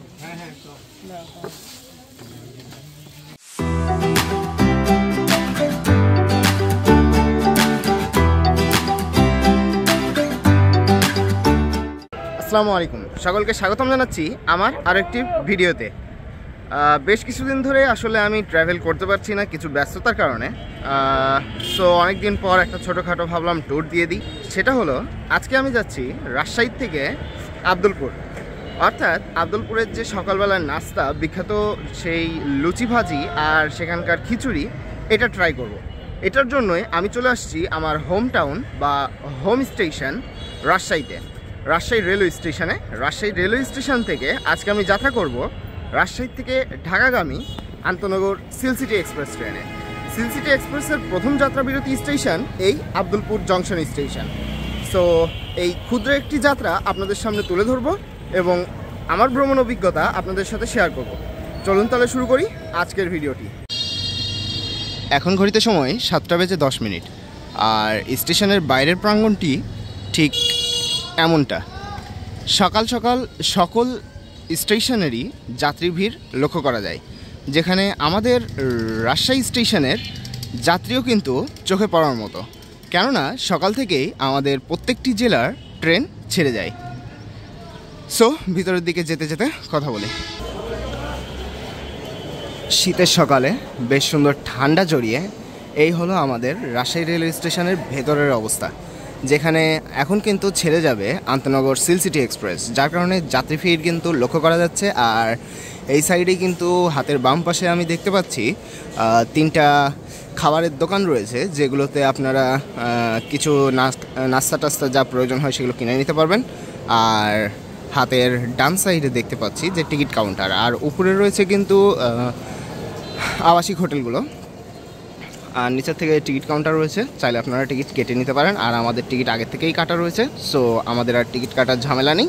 আসসালামু আলাইকুম, সকলকে স্বাগতম জানাচ্ছি আমার আরেকটি ভিডিওতে। বেশ কিছুদিন ধরে আসলে আমি ট্রাভেল করতে পারছি না কিছু ব্যস্ততার কারণে। সো অনেকদিন পর একটা ছোটোখাটো ভাবলাম ট্যুর দিয়ে দিই। সেটা হলো আজকে আমি যাচ্ছি রাজশাহী থেকে আব্দুলপুর, অর্থাৎ আব্দুলপুরের যে সকালবেলার নাস্তা বিখ্যাত সেই লুচি ভাজি আর সেখানকার খিচুড়ি, এটা ট্রাই করব। এটার জন্যই আমি চলে আসছি আমার হোম টাউন বা হোম স্টেশন রাজশাহীতে, রাজশাহী রেলওয়ে স্টেশনে। রাজশাহী রেলওয়ে স্টেশন থেকে আজকে আমি যাত্রা করব রাজশাহী থেকে ঢাকাগামী আন্তনগর সিলসিটি এক্সপ্রেস ট্রেনে। সিলসিটি এক্সপ্রেসের প্রথম যাত্রা বিরতি স্টেশন এই আব্দুলপুর জংশন স্টেশন। সো এই ক্ষুদ্র একটি যাত্রা আপনাদের সামনে তুলে ধরব এবং আমার ভ্রমণ অভিজ্ঞতা আপনাদের সাথে শেয়ার করব। চলুন তাহলে শুরু করি আজকের ভিডিওটি। এখন ঘড়িতে সময় 7:10, আর স্টেশনের বাইরের প্রাঙ্গণটি ঠিক এমনটা। সকাল সকাল সকল স্টেশনেরই যাত্রী ভিড় লক্ষ্য করা যায়, যেখানে আমাদের রাজশাহী স্টেশনের যাত্রীও কিন্তু চোখে পড়ার মতো, কেননা সকাল থেকেই আমাদের প্রত্যেকটি জেলার ট্রেন ছেড়ে যায়। সো ভিতরের দিকে যেতে যেতে কথা বলি। শীতের সকালে বেশ সুন্দর ঠান্ডা জড়িয়ে এই হলো আমাদের রাজশাহী রেলওয়ে স্টেশনের ভেতরের অবস্থা, যেখানে এখন কিন্তু ছেড়ে যাবে আন্তনগর সিলসিটি এক্সপ্রেস, যার কারণে যাত্রী ভিড় কিন্তু লক্ষ্য করা যাচ্ছে। আর এই সাইডে কিন্তু হাতের বাম পাশে আমি দেখতে পাচ্ছি 3টা খাবারের দোকান রয়েছে, যেগুলোতে আপনারা কিছু নাস্তা টাস্তা যা প্রয়োজন হয় সেগুলো কিনে নিতে পারবেন। আর হাতের ডান সাইডে দেখতে পাচ্ছি যে টিকিট কাউন্টার, আর উপরে রয়েছে কিন্তু আবাসিক হোটেলগুলো, আর নিচের থেকে টিকিট কাউন্টার রয়েছে, চাইলে আপনারা টিকিট কেটে নিতে পারেন। আর আমাদের টিকিট আগে থেকেই কাটা রয়েছে, সো আমাদের আর টিকিট কাটার ঝামেলা নেই।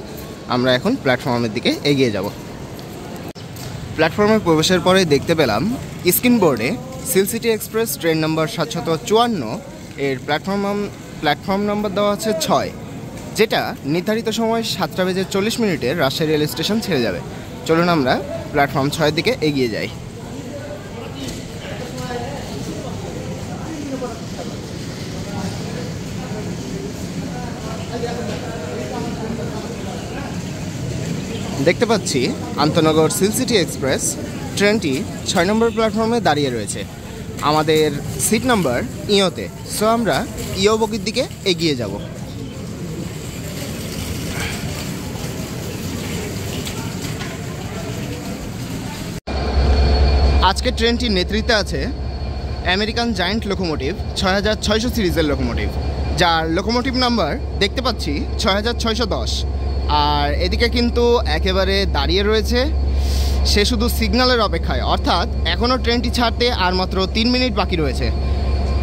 আমরা এখন প্ল্যাটফর্মের দিকে এগিয়ে যাব। প্ল্যাটফর্মে প্রবেশের পরে দেখতে পেলাম স্ক্রিন বোর্ডে সিলসিটি এক্সপ্রেস ট্রেন নম্বর 754 এর প্ল্যাটফর্ম নম্বর দেওয়া আছে 6, যেটা নির্ধারিত সময় 7:40 রাজশাহী রেল স্টেশন ছেড়ে যাবে। চলুন আমরা প্ল্যাটফর্ম 6 দিকে এগিয়ে যাই। দেখতে পাচ্ছি আন্তনগর সিলসিটি এক্সপ্রেস ট্রেনটি 6 নম্বর প্ল্যাটফর্মে দাঁড়িয়ে রয়েছে, আমাদের সিট নাম্বার ইওতে। সো আমরা ইও বগির দিকে এগিয়ে যাব। আজকের ট্রেনটির নেতৃত্বে আছে আমেরিকান জায়ান্ট লোকোমোটিভ 6600 সিরিজের লোকোমোটিভ, যার লোকোমোটিভ নাম্বার দেখতে পাচ্ছি 6610। আর এদিকে কিন্তু একেবারে দাঁড়িয়ে রয়েছে, সে শুধু সিগন্যালের অপেক্ষায়, অর্থাৎ এখনও ট্রেনটি ছাড়তে আর মাত্র 3 মিনিট বাকি রয়েছে।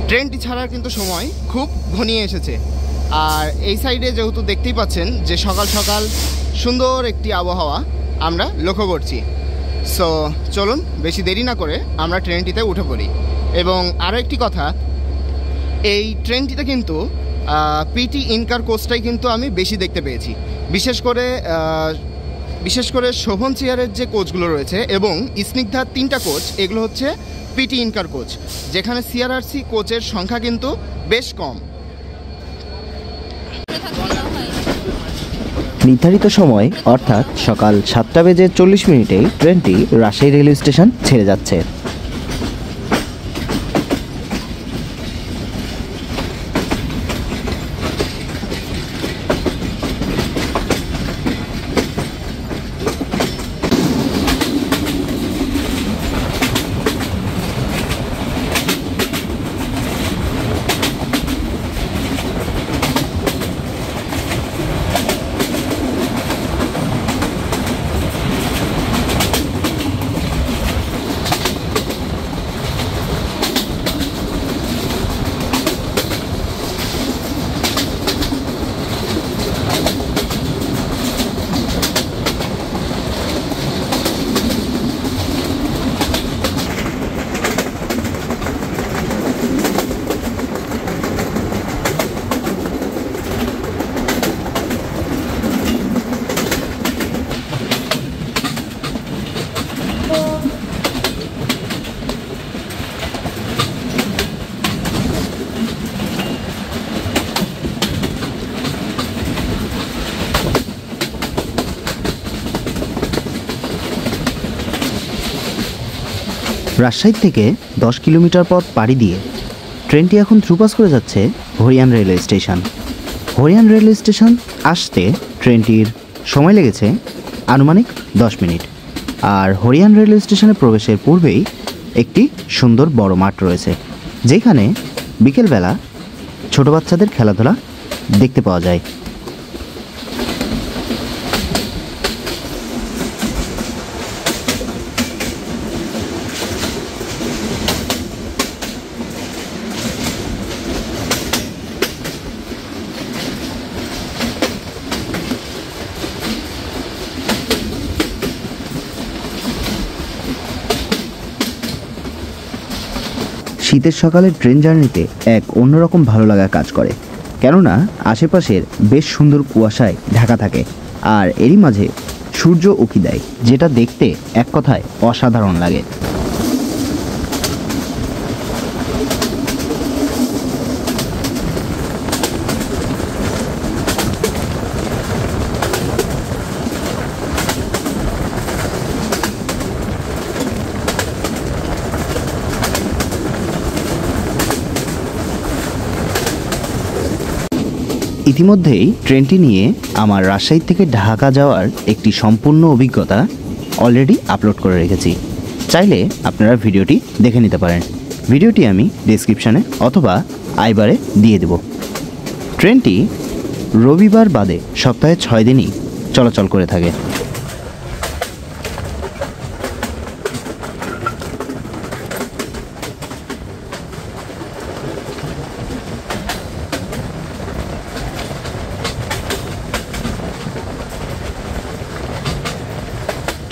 ট্রেনটি ছাড়ার কিন্তু সময় খুব ঘনিয়ে এসেছে। আর এই সাইডে যেহেতু দেখতেই পাচ্ছেন যে সকাল সকাল সুন্দর একটি আবহাওয়া আমরা লক্ষ্য করছি। সো চলুন বেশি দেরি না করে আমরা ট্রেনটিতে উঠে পড়ি। এবং আরও একটি কথা, এই ট্রেনটিতে কিন্তু পিটি ইনকার কোচটাই কিন্তু আমি বেশি দেখতে পেয়েছি, বিশেষ করে শোভন চেয়ারের যে কোচগুলো রয়েছে এবং স্নিগ্ধার 3টা কোচ, এগুলো হচ্ছে পিটি ইনকার কোচ, যেখানে সিআরআরসি কোচের সংখ্যা কিন্তু বেশ কম। নির্ধারিত সময় অর্থাৎ সকাল 7:40 ট্রেনটি রাজশাহী রেলওয়ে স্টেশন ছেড়ে যাচ্ছে। রাজশাহী থেকে 10 কিলোমিটার পথ পাড়ি দিয়ে ট্রেনটি এখন থ্রুপাস করে যাচ্ছে হরিয়ান রেলওয়ে স্টেশন। হরিয়ান রেলওয়ে স্টেশন আসতে ট্রেনটির সময় লেগেছে আনুমানিক 10 মিনিট। আর হরিয়ান রেলওয়ে স্টেশনে প্রবেশের পূর্বেই একটি সুন্দর বড় মাঠ রয়েছে, যেখানে বিকেলবেলা ছোট বাচ্চাদের খেলাধুলা দেখতে পাওয়া যায়। শীতের সকালে ট্রেন জার্নিতে এক অন্যরকম ভালো লাগা কাজ করে, কেননা আশেপাশের বেশ সুন্দর কুয়াশায় ঢাকা থাকে আর এরই মাঝে সূর্য উঁকি দেয়, যেটা দেখতে এক কথায় অসাধারণ লাগে। ইতিমধ্যেই ট্রেনটি নিয়ে আমার রাজশাহী থেকে ঢাকা যাওয়ার একটি সম্পূর্ণ অভিজ্ঞতা অলরেডি আপলোড করে রেখেছি, চাইলে আপনারা ভিডিওটি দেখে নিতে পারেন। ভিডিওটি আমি ডেসক্রিপশানে অথবা আইবারে দিয়ে দেব। ট্রেনটি রবিবার বাদে সপ্তাহে 6 দিনই চলাচল করে থাকে।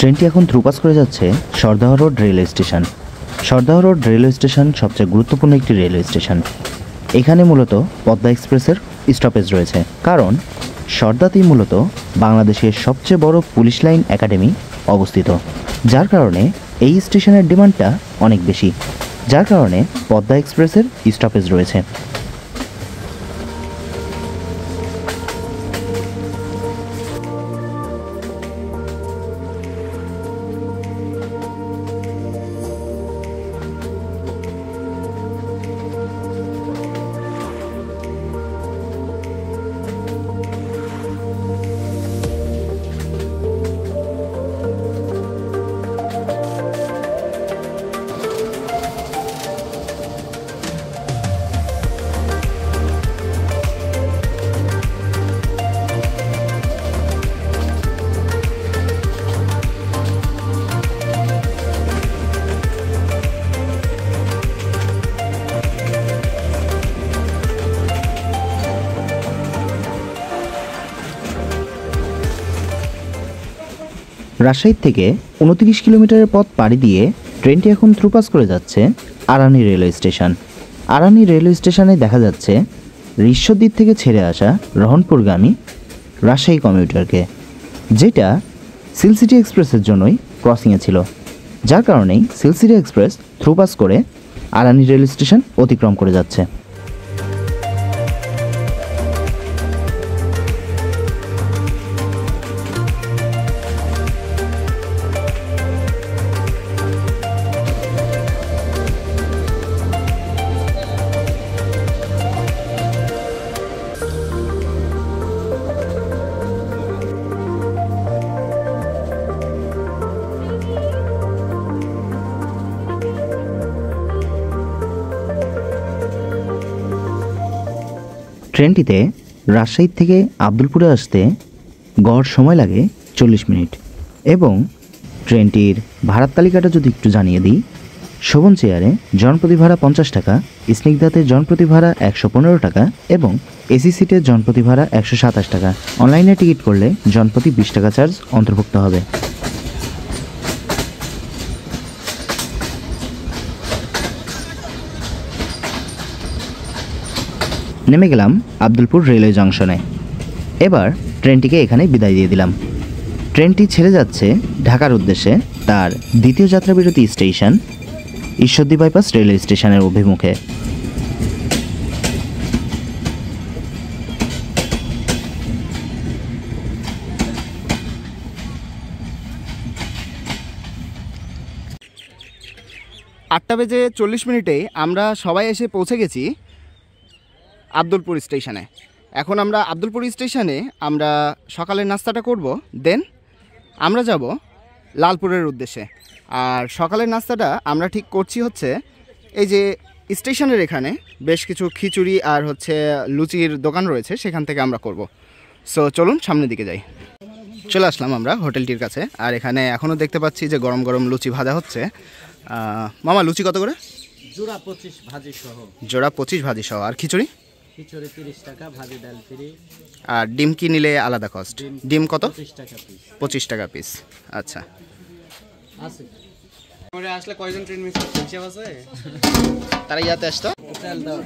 ট্রেনটি এখন থ্রুপাস করে যাচ্ছে Sardah road railway station. Sardah road railway station সবচেয়ে গুরুত্বপূর্ণ একটি রেলওয়ে স্টেশন। এখানে মূলত পদ্মা এক্সপ্রেসের স্টপেজ রয়েছে, কারণ সরদাতেই মূলত বাংলাদেশের সবচেয়ে বড় পুলিশ লাইন একাডেমি অবস্থিত, যার কারণে এই স্টেশনের ডিমান্ডটা অনেক বেশি, যার কারণে পদ্মা এক্সপ্রেসের স্টপেজ রয়েছে। রাজশাহী থেকে 29 কিলোমিটারের পথ পাড়ি দিয়ে ট্রেনটি এখন থ্রুপাস করে যাচ্ছে Arani railway station. Arani railway স্টেশনে দেখা যাচ্ছে ঋষ্যদ্বীপ থেকে ছেড়ে আসা রহনপুরগামী রাজশাহী কমিউটারকে, যেটা সিলসিটি এক্সপ্রেসের জন্যই ক্রসিংয়ে ছিল, যার কারণেই সিলসিটি এক্সপ্রেস থ্রুপাস করে আরানি রেলওয়ে স্টেশন অতিক্রম করে যাচ্ছে। ট্রেনটিতে রাজশাহী থেকে আব্দুলপুরে আসতে গড় সময় লাগে 40 মিনিট এবং ট্রেনটির ভাড়ার তালিকাটা যদি একটু জানিয়ে দিই, শোভন চেয়ারে জনপ্রতি ভাড়া 50 টাকা, স্নিগ্ধাতে জনপ্রতি ভাড়া 115 টাকা এবং এসি সিটে জনপ্রতি ভাড়া 127 টাকা। অনলাইনে টিকিট করলে জনপ্রতি 20 টাকা চার্জ অন্তর্ভুক্ত হবে। নেমে গেলাম আব্দুলপুর রেলওয়ে জংশনে। এবার ট্রেনটিকে এখানে বিদায় দিয়ে দিলাম। ট্রেনটি ছেড়ে যাচ্ছে ঢাকার উদ্দেশ্যে তার দ্বিতীয় যাত্রাবিরতি স্টেশন ঈশ্বরদী বাইপাস রেলওয়ে স্টেশনের অভিমুখে। আটটা বেজে 40 মিনিটে আমরা সবাই এসে পৌঁছে গেছি আব্দুলপুর স্টেশনে। এখন আমরা আব্দুলপুর স্টেশনে আমরা সকালের নাস্তাটা করব, দেন আমরা যাব লালপুরের উদ্দেশ্যে। আর সকালের নাস্তাটা আমরা ঠিক করছি হচ্ছে এই যে স্টেশনের এখানে বেশ কিছু খিচুড়ি আর হচ্ছে লুচির দোকান রয়েছে, সেখান থেকে আমরা করব। সো চলুন সামনের দিকে যাই। চলে আসলাম আমরা হোটেলটির কাছে, আর এখানে এখনও দেখতে পাচ্ছি যে গরম গরম লুচি ভাজা হচ্ছে। মামা, লুচি কত করে? জোড়া 25 ভাজি সহ। জোড়া 25 ভাজি সহ। আর খিচুড়ি? খিচুড়ি 30 টাকা, ভাজি ডাল ফ্রি। আর ডিম কি নিলে আলাদা কস্ট? ডিম কত? 25 টাকা পিস। 25 টাকা পিস। আচ্ছা, আছে আমরা আসলে কয়জন ট্রেন মিস করছে হিসাব আছে? তারা ইয়াতে আসতো। তেল দাও।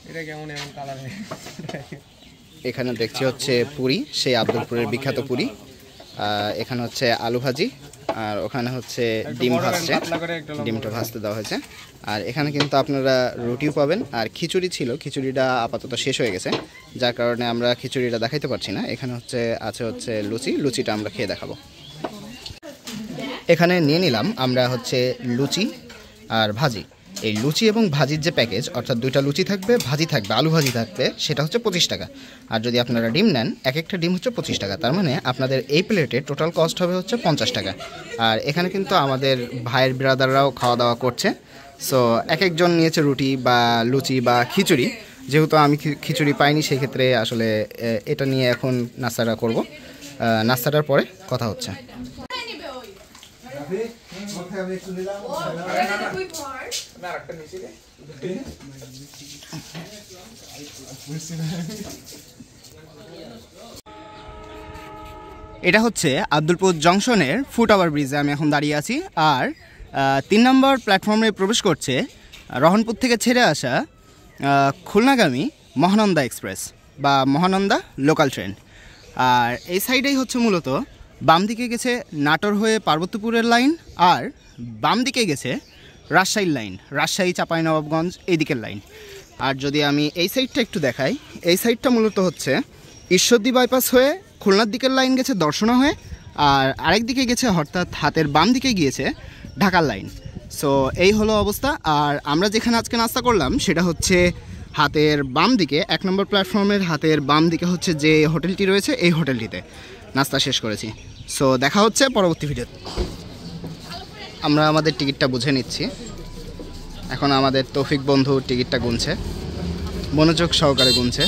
এটা কেমন এমন কালার? এখানে দেখছি হচ্ছে পুরি, সেই আব্দুলপুরের বিখ্যাত পুরি। এখানে হচ্ছে আলু ভাজি, আর ওখানে হচ্ছে ডিম ভাজছে, ডিমটা ভাজতে দেওয়া হয়েছে। আর এখানে কিন্তু আপনারা রুটিও পাবেন। আর খিচুড়ি ছিল, খিচুড়িটা আপাতত শেষ হয়ে গেছে, যার কারণে আমরা খিচুড়িটা দেখাইতে পারছি না। এখানে আছে লুচি, লুচিটা আমরা খেয়ে দেখাবো। এখানে নিয়ে নিলাম আমরা হচ্ছে লুচি আর ভাজি। এই লুচি এবং ভাজির যে প্যাকেজ, অর্থাৎ 2টা লুচি থাকবে, ভাজি থাকবে, আলু ভাজি থাকবে, সেটা হচ্ছে 25 টাকা। আর যদি আপনারা ডিম নেন, এক একটা ডিম হচ্ছে 25 টাকা। তার মানে আপনাদের এই প্লেটে টোটাল কস্ট হবে হচ্ছে 50 টাকা। আর এখানে কিন্তু আমাদের ভাইয়ের ব্রাদাররাও খাওয়া দাওয়া করছে। সো এক একজন নিয়েছে রুটি বা লুচি বা খিচুড়ি। যেহেতু আমি খিচুড়ি পাইনি, সেই ক্ষেত্রে আসলে এটা নিয়ে এখন নাস্তাটা করব। নাস্তাটার পরে কথা হচ্ছে। এটা হচ্ছে আব্দুলপুর জংশনের ফুটওভার ব্রিজে আমি এখন দাঁড়িয়ে আছি। আর 3 নম্বর প্ল্যাটফর্মে প্রবেশ করছে রহনপুর থেকে ছেড়ে আসা খুলনাগামী মহানন্দা এক্সপ্রেস বা মহানন্দা লোকাল ট্রেন। আর এই সাইডেই হচ্ছে মূলত বাম দিকে গেছে নাটোর হয়ে পার্বতীপুরের লাইন, আর বাম দিকে গেছে রাজশাহীর লাইন, রাজশাহী চাঁপাইনবাবগঞ্জ এই দিকের লাইন। আর যদি আমি এই সাইডটা একটু দেখাই, এই সাইডটা মূলত হচ্ছে ঈশ্বরদী বাইপাস হয়ে খুলনার দিকের লাইন গেছে দর্শনা হয়ে, আর আরেক দিকে গেছে অর্থাৎ হাতের বাম দিকে গিয়েছে ঢাকার লাইন। সো এই হলো অবস্থা। আর আমরা যেখানে আজকে নাস্তা করলাম সেটা হচ্ছে হাতের বাম দিকে, 1 নম্বর প্ল্যাটফর্মের হাতের বাম দিকে হচ্ছে যে হোটেলটি রয়েছে, এই হোটেলটিতে নাস্তা শেষ করেছি। সো দেখা হচ্ছে পরবর্তী ভিডিওতে। আমরা আমাদের টিকিটটা বুঝে নিচ্ছি। এখন আমাদের তৌফিক বন্ধু টিকিটটা গুনছে, মনোযোগ সহকারে গুনছে।